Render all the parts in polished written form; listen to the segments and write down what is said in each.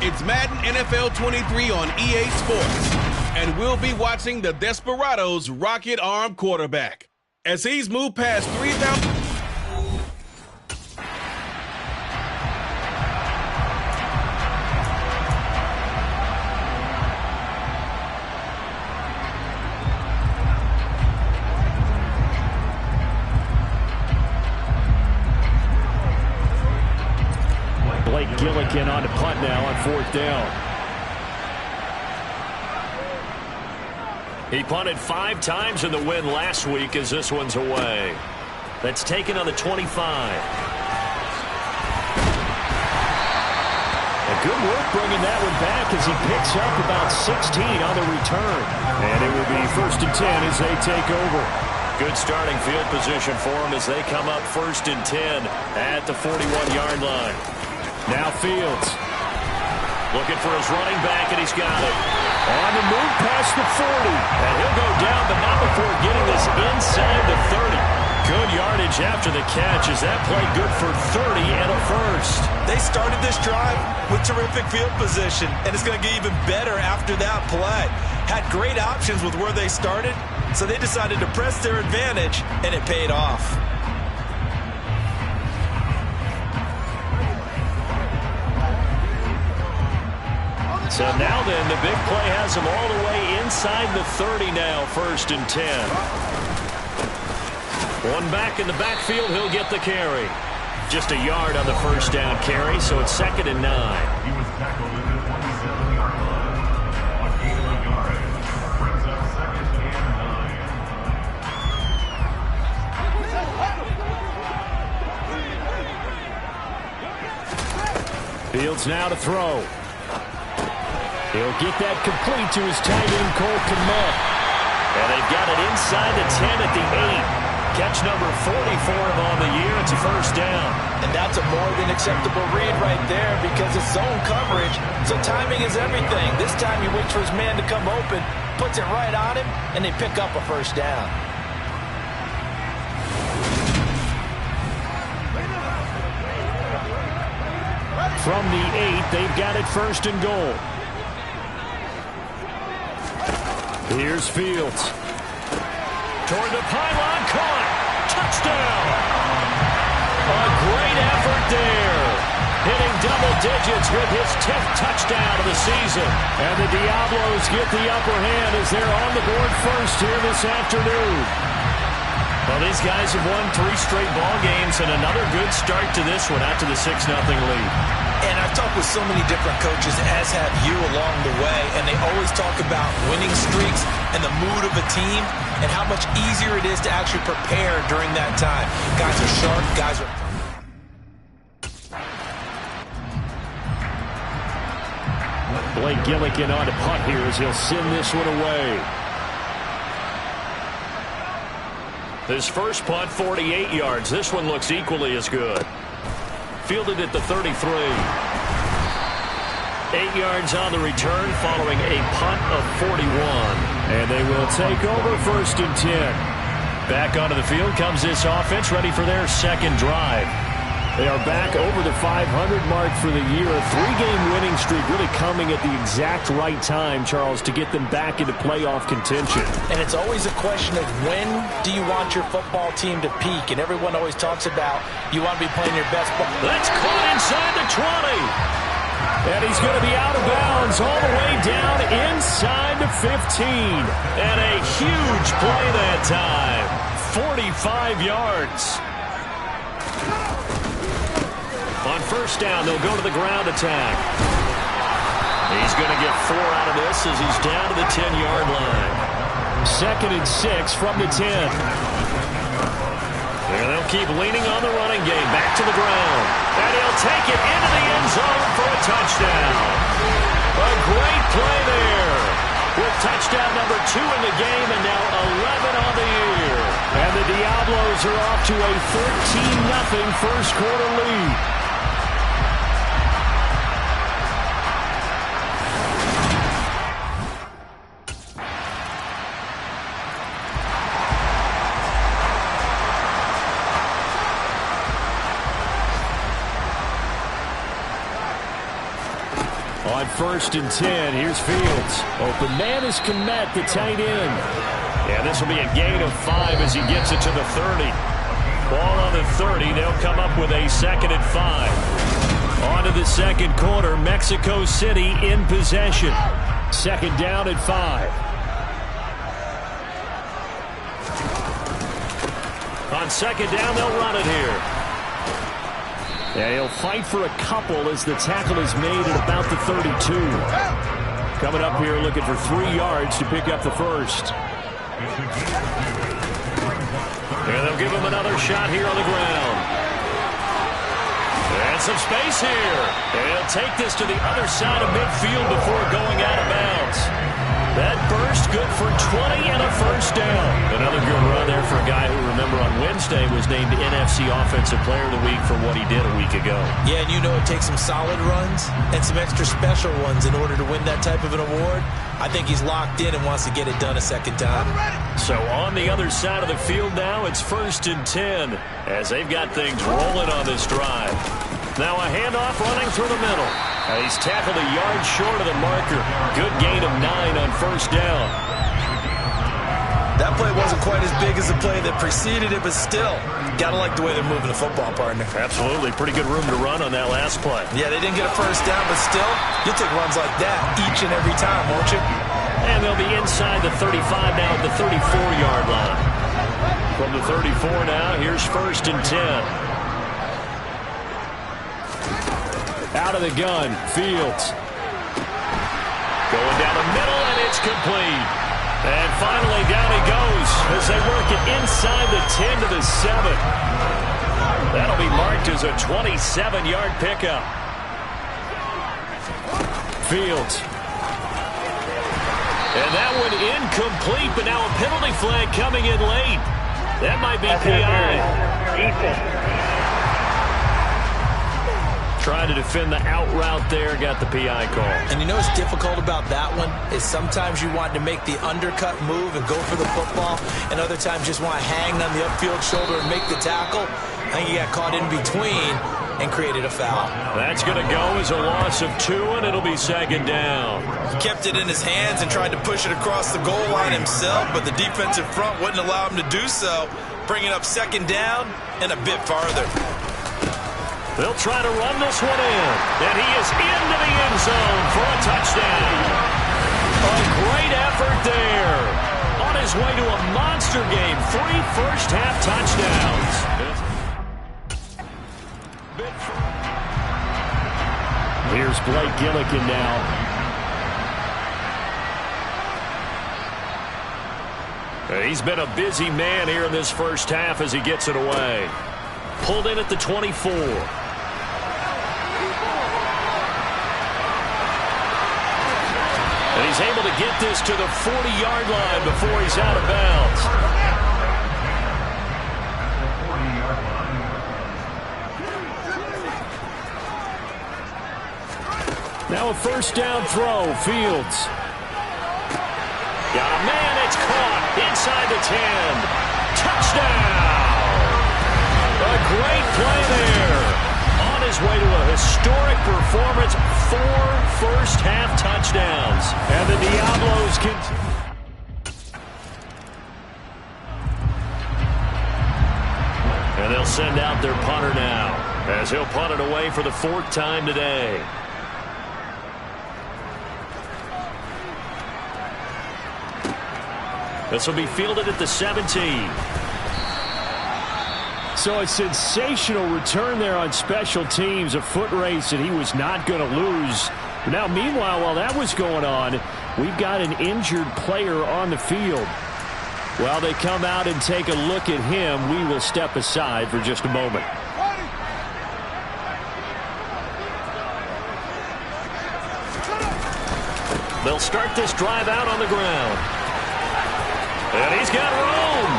It's Madden NFL 23 on EA Sports, and we'll be watching the Desperados rocket arm quarterback as he's moved past 3,000. Gillikin on to punt now on 4th down. He punted 5 times in the win last week as this one's away. That's taken on the 25. A good work bringing that one back as he picks up about 16 on the return. And it will be 1st and 10 as they take over. Good starting field position for him as they come up 1st and 10 at the 41-yard line. Now Fields looking for his running back, and he's got it. On the move past the 40. And he'll go down, but not before getting this inside the 30. Good yardage after the catch as that played good for 30 and a first. They started this drive with terrific field position, and it's going to get even better after that play. Had great options with where they started, so they decided to press their advantage, and it paid off. So now then, the big play has him all the way inside the 30 now, 1st and 10. One back in the backfield, he'll get the carry. Just a yard on the 1st down carry, so it's 2nd and 9. He was tackled at the 27-yard line. On 8 yards, brings up 2nd and 9. Fields now to throw. He'll get that complete to his tight end, Cole Kmet. And they've got it inside the 10 at the 8. Catch number 40 for him on the year. It's a 1st down. And that's a more than acceptable read right there because it's zone coverage, so timing is everything. This time he waits for his man to come open, puts it right on him, and they pick up a 1st down. From the 8, they've got it 1st and goal. Here's Fields. Toward the pylon, caught. Touchdown. A great effort there. Hitting double digits with his 10th touchdown of the season. And the Diablos get the upper hand as they're on the board first here this afternoon. Well, these guys have won 3 straight ball games and another good start to this one out to the 6-0 lead. And I've talked with so many different coaches, as have you along the way, and they always talk about winning streaks and the mood of a team and how much easier it is to actually prepare during that time. Guys are sharp, guys are... Blake Gillikin on to punt here as he'll send this one away. His first punt, 48 yards. This one looks equally as good. Fielded at the 33. 8 yards on the return following a punt of 41. And they will take over 1st and 10. Back onto the field comes this offense, ready for their 2nd drive. They are back over the 500 mark for the year. A 3-game winning streak really coming at the exact right time, Charles, to get them back into playoff contention. And it's always a question of when do you want your football team to peak? And everyone always talks about you want to be playing your best ball. That's caught inside the 20. And he's going to be out of bounds all the way down inside the 15. And a huge play that time. 45 yards. On 1st down, they'll go to the ground attack. He's going to get 4 out of this as he's down to the 10-yard line. 2nd and 6 from the 10. And they'll keep leaning on the running game. Back to the ground. And he'll take it into the end zone for a touchdown. A great play there. With touchdown number 2 in the game and now 11 on the year. And the Diablos are off to a 13-0 first quarter lead. On 1st and 10, here's Fields. Open man is Kmet, the tight end. And this will be a gain of 5 as he gets it to the 30. Ball on the 30. They'll come up with a 2nd and 5. On to the second quarter. Mexico City in possession. 2nd down and 5. On 2nd down, they'll run it here. And he'll fight for a couple as the tackle is made at about the 32. Coming up here looking for 3 yards to pick up the first. And they'll give him another shot here on the ground. And some space here. And he'll take this to the other side of midfield before going out of bounds. That burst good for 20 and a first down. Another good run there for a guy who, remember, on Wednesday was named NFC Offensive Player of the Week for what he did a week ago. Yeah, and you know it takes some solid runs and some extra special ones in order to win that type of an award. I think he's locked in and wants to get it done a second time. So on the other side of the field now, it's 1st and 10 as they've got things rolling on this drive. Now a handoff running through the middle. And he's tackled a yard short of the marker. Good gain of 9 on 1st down. That play wasn't quite as big as the play that preceded it, but still, gotta like the way they're moving the football, partner. Absolutely. Pretty good room to run on that last play. Yeah, they didn't get a first down, but still, you'll take runs like that each and every time, won't you? And they'll be inside the 35 now at the 34-yard line. From the 34 now, here's 1st and 10. Out of the gun, Fields. Going down the middle, and it's complete. And finally, down he goes as they work it inside the 10 to the 7. That'll be marked as a 27-yard pickup. Fields. And that one incomplete, but now a penalty flag coming in late. That might be PI. Trying to defend the out route there, got the PI call. And you know what's difficult about that one is sometimes you want to make the undercut move and go for the football, and other times just want to hang on the upfield shoulder and make the tackle. I think he got caught in between and created a foul. That's going to go as a loss of 2, and it'll be 2nd down. He kept it in his hands and tried to push it across the goal line himself, but the defensive front wouldn't allow him to do so, bringing up 2nd down and a bit farther. They'll try to run this one in, and he is into the end zone for a touchdown. A great effort there. On his way to a monster game, 3 first-half touchdowns. Here's Blake Gillikin now. He's been a busy man here in this first half as he gets it away. Pulled in at the 24. And he's able to get this to the 40-yard line before he's out of bounds. Now a first down throw, Fields. Got a man, it's caught inside the 10. Touchdown! A great play there. On his way to a historic performance, 4 first-half touchdowns. And the Diablos continue. And they'll send out their punter now, as he'll punt it away for the 4th time today. This will be fielded at the 17. So a sensational return there on special teams, a foot race that he was not going to lose. Now, meanwhile, while that was going on, we've got an injured player on the field. While they come out and take a look at him, we will step aside for just a moment. They'll start this drive out on the ground. And he's got room.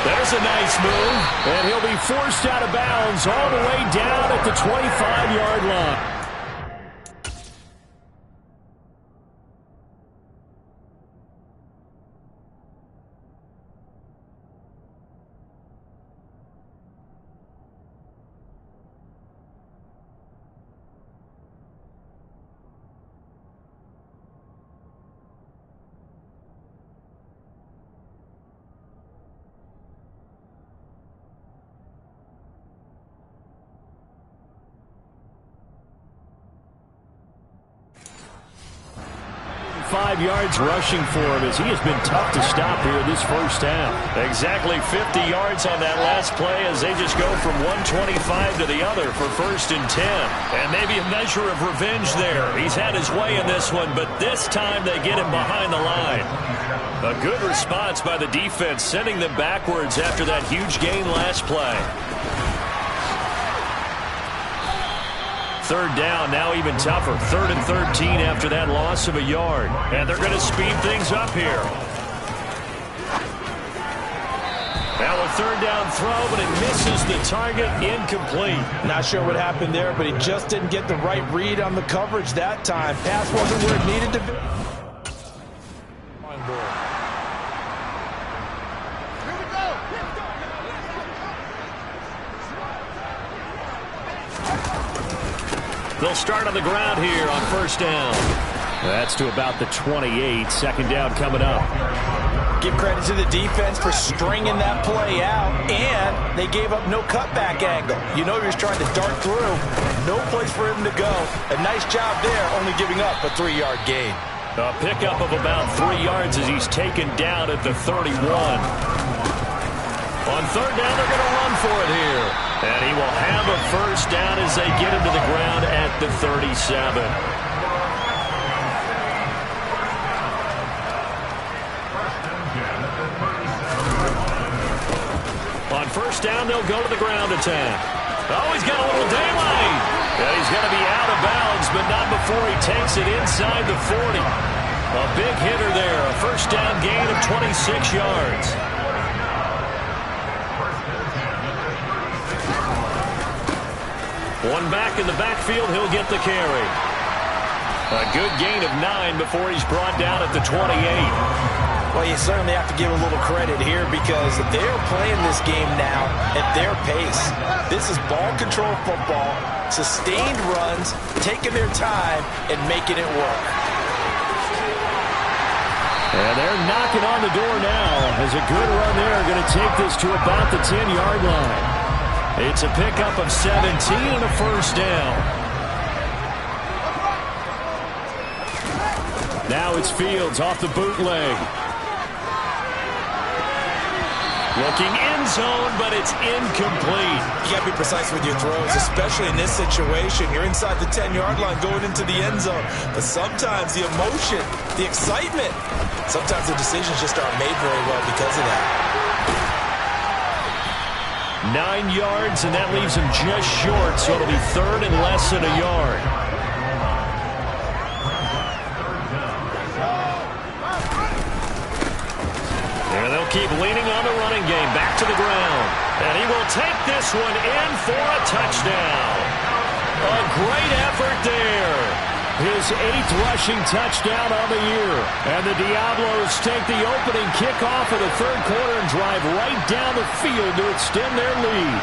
There's a nice move. And he'll be forced out of bounds all the way down at the 25-yard line. 25 yards rushing for him as he has been tough to stop here this first half. Exactly 50 yards on that last play as they just go from 125 to the other for 1st and 10. And maybe a measure of revenge there. He's had his way in this one, but this time they get him behind the line. A good response by the defense, sending them backwards after that huge gain last play. 3rd down, now even tougher. 3rd and 13 after that loss of a yard. And they're going to speed things up here. Now a 3rd down throw, but it misses the target, incomplete. Not sure what happened there, but he just didn't get the right read on the coverage that time. Pass wasn't where it needed to be. They'll start on the ground here on 1st down. That's to about the 28. 2nd down coming up. Give credit to the defense for stringing that play out, and they gave up no cutback angle. You know he was trying to dart through. No place for him to go. A nice job there, only giving up a 3-yard gain. A pickup of about 3 yards as he's taken down at the 31. On 3rd down, they're going to run for it here. And he will have a 1st down as they get him to the ground at the 37. On 1st down, they'll go to the ground attack. Oh, he's got a little daylight. And he's going to be out of bounds, but not before he takes it inside the 40. A big hitter there. A 1st down gain of 26 yards. One back in the backfield, he'll get the carry. A good gain of 9 before he's brought down at the 28. Well, you certainly have to give a little credit here because they're playing this game now at their pace. This is ball control football, sustained runs, taking their time, and making it work. And they're knocking on the door now as a good run there going to take this to about the 10-yard line. It's a pickup of 17 and a 1st down. Now it's Fields off the bootleg. Looking end zone, but it's incomplete. You got to be precise with your throws, especially in this situation. You're inside the 10-yard line going into the end zone. But sometimes the emotion, the excitement, sometimes the decisions just aren't made very well because of that. 9 yards, and that leaves him just short, so it'll be 3rd and less than a yard. And they'll keep leaning on the running game. Back to the ground. And he will take this one in for a touchdown. A great effort there. His 8th rushing touchdown on the year. And the Diablos take the opening kickoff of the 3rd quarter and drive right down the field to extend their lead.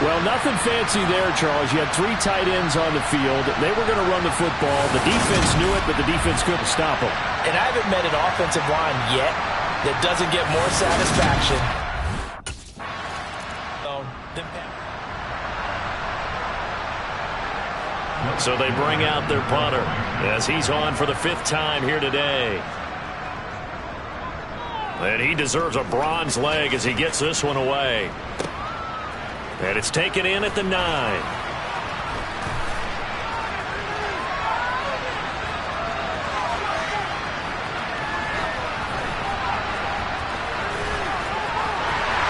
Well, nothing fancy there, Charles. You had 3 tight ends on the field. They were going to run the football. The defense knew it, but the defense couldn't stop them. And I haven't met an offensive line yet that doesn't get more satisfaction. So they bring out their punter as he's on for the 5th time here today. And he deserves a bronze leg as he gets this one away. And it's taken in at the 9.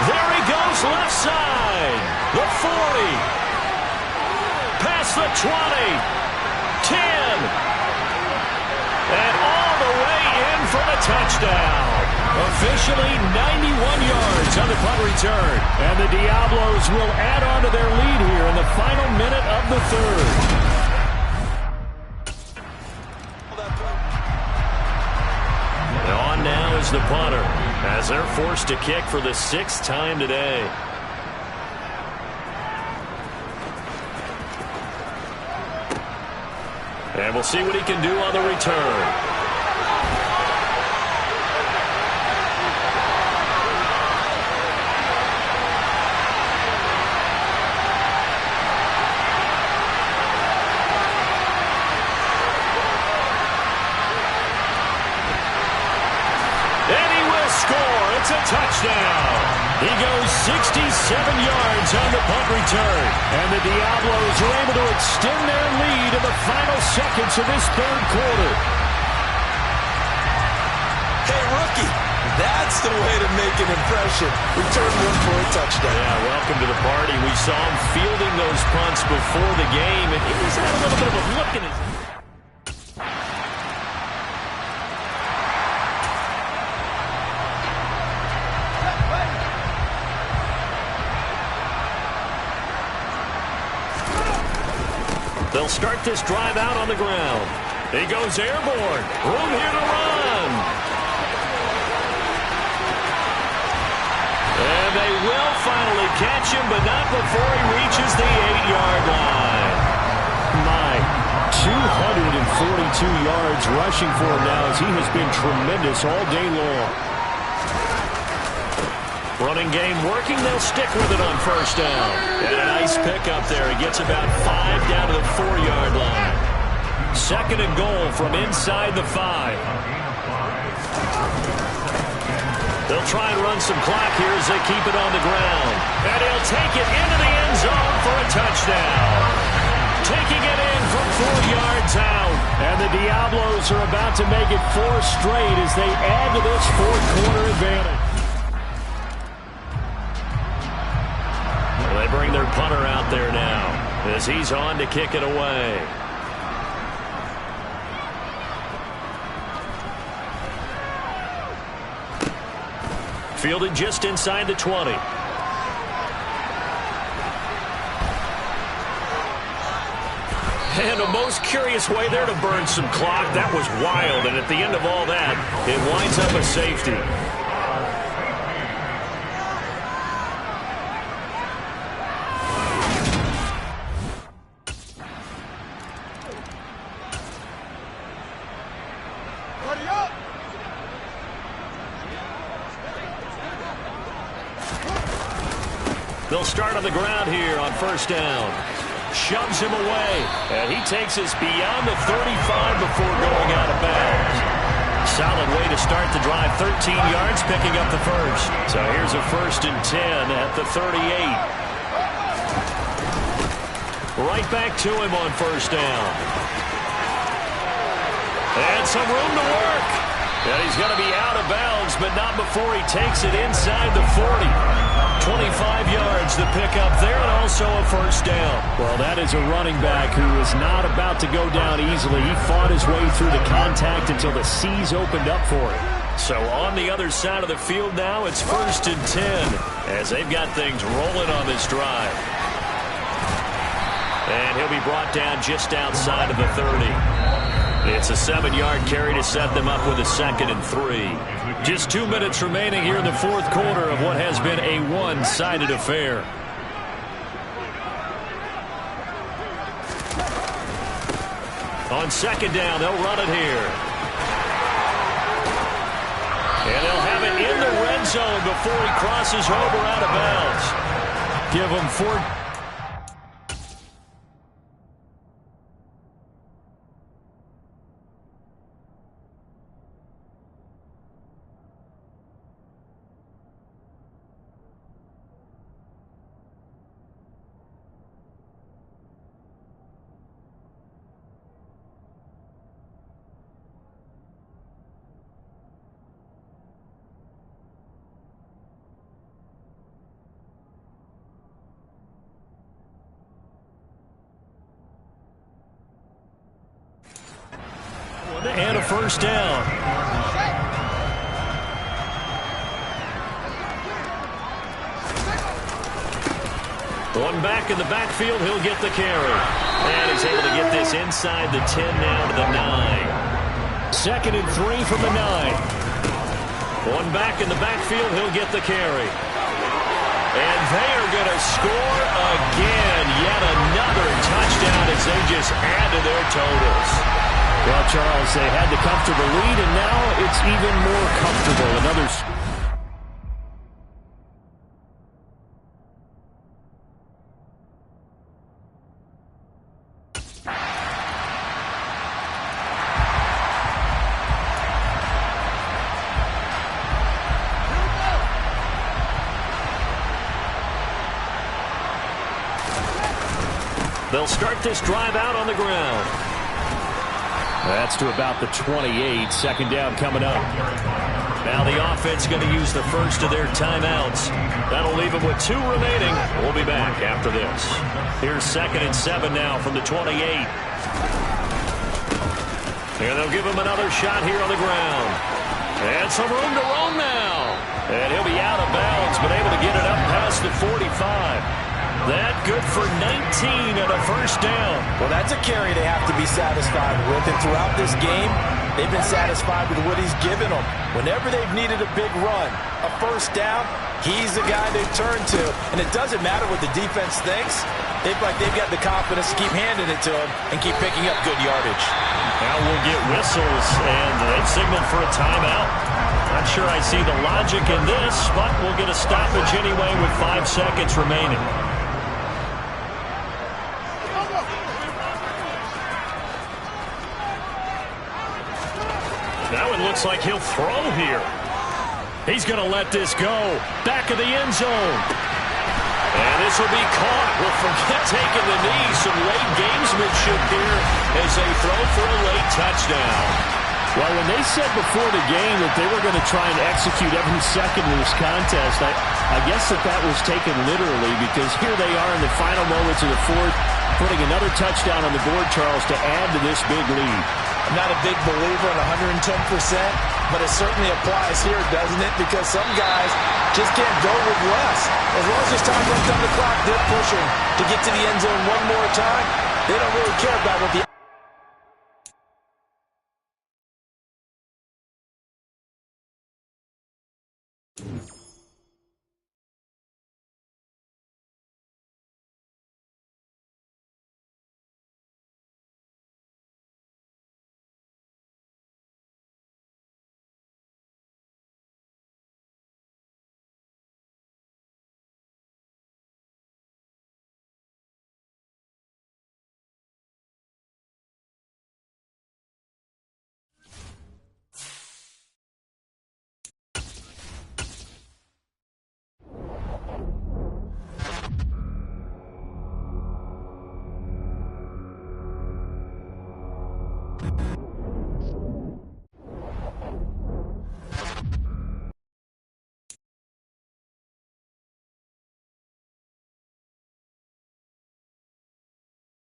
There he goes, left side. The 40. Past the 20, 10, and all the way in for the touchdown. Officially 91 yards on the punt return. And the Diablos will add on to their lead here in the final minute of the 3rd. On now is the punter as they're forced to kick for the 6th time today. And we'll see what he can do on the return. He goes 67 yards on the punt return. And the Diablos are able to extend their lead in the final seconds of this third quarter. Hey, rookie, that's the way to make an impression. Return one for a touchdown. Yeah, welcome to the party. We saw him fielding those punts before the game, and he's had a little bit of a look in his... They'll start this drive out on the ground. He goes airborne. Room here to run. And they will finally catch him, but not before he reaches the 8-yard line. My, 242 yards rushing for him now as he has been tremendous all day long. Running game working. They'll stick with it on first down. And a nice pickup there. He gets about 5 down to the 4-yard line. Second and goal from inside the 5. They'll try and run some clock here as they keep it on the ground. And he'll take it into the end zone for a touchdown. Taking it in from 4 yards out. And the Diablos are about to make it 4 straight as they add to this fourth quarter advantage. They bring their punter out there now as he's on to kick it away. Fielded just inside the 20. And a most curious way there to burn some clock. That was wild, and at the end of all that, it winds up a safety. They'll start on the ground here on first down. Shoves him away. And he takes us beyond the 35 before going out of bounds. Solid way to start the drive. 13 yards, picking up the first. So here's a 1st and 10 at the 38. Right back to him on first down. And some room to work. And he's going to be out of bounds, but not before he takes it inside the 40. 25 yards to pick up there, and also a first down. Well, that is a running back who is not about to go down easily. He fought his way through the contact until the seas opened up for him. So on the other side of the field now, it's 1st and 10 as they've got things rolling on this drive. And he'll be brought down just outside of the 30. It's a 7-yard carry to set them up with a 2nd and 3. Just 2 minutes remaining here in the fourth quarter of what has been a one-sided affair. On second down, they'll run it here. And they'll have it in the red zone before he crosses over out of bounds. Give him 4. And a first down. One back in the backfield, he'll get the carry. And he's able to get this inside the 10 now to the 9. 2nd and 3 from the 9. One back in the backfield, he'll get the carry. And they are going to score again. Yet another touchdown as they just add to their totals. Well, Charles, they had the comfortable lead, and now it's even more comfortable. Another... They'll start this drive out on the ground. That's to about the 28. Second down coming up. Now the offense going to use the first of their timeouts. That'll leave them with 2 remaining. We'll be back after this. Here's 2nd and 7 now from the 28. And they'll give him another shot here on the ground. And some room to roam now. And he'll be out of bounds, but able to get it up past the 45. That good for 19 and a first down. Well, that's a carry they have to be satisfied with. And throughout this game, they've been satisfied with what he's given them. Whenever they've needed a big run, a first down, he's the guy they turn to. And it doesn't matter what the defense thinks. They've got the confidence to keep handing it to him and keep picking up good yardage. Now we'll get whistles, and they've signaled for a timeout. Not sure I see the logic in this, but we'll get a stoppage anyway with 5 seconds remaining. Now it looks like he'll throw here. He's going to let this go. Back of the end zone. And this will be caught. We'll forget taking the knee. Some late gamesmanship here as they throw for a late touchdown. Well, when they said before the game that they were going to try and execute every second of this contest, I guess that was taken literally, because here they are in the final moments of the fourth, putting another touchdown on the board, Charles, to add to this big lead. I'm not a big believer in 110%, but it certainly applies here, doesn't it? Because some guys just can't go with less. As long as there's time left on the clock, they're pushing to get to the end zone one more time. They don't really care about what the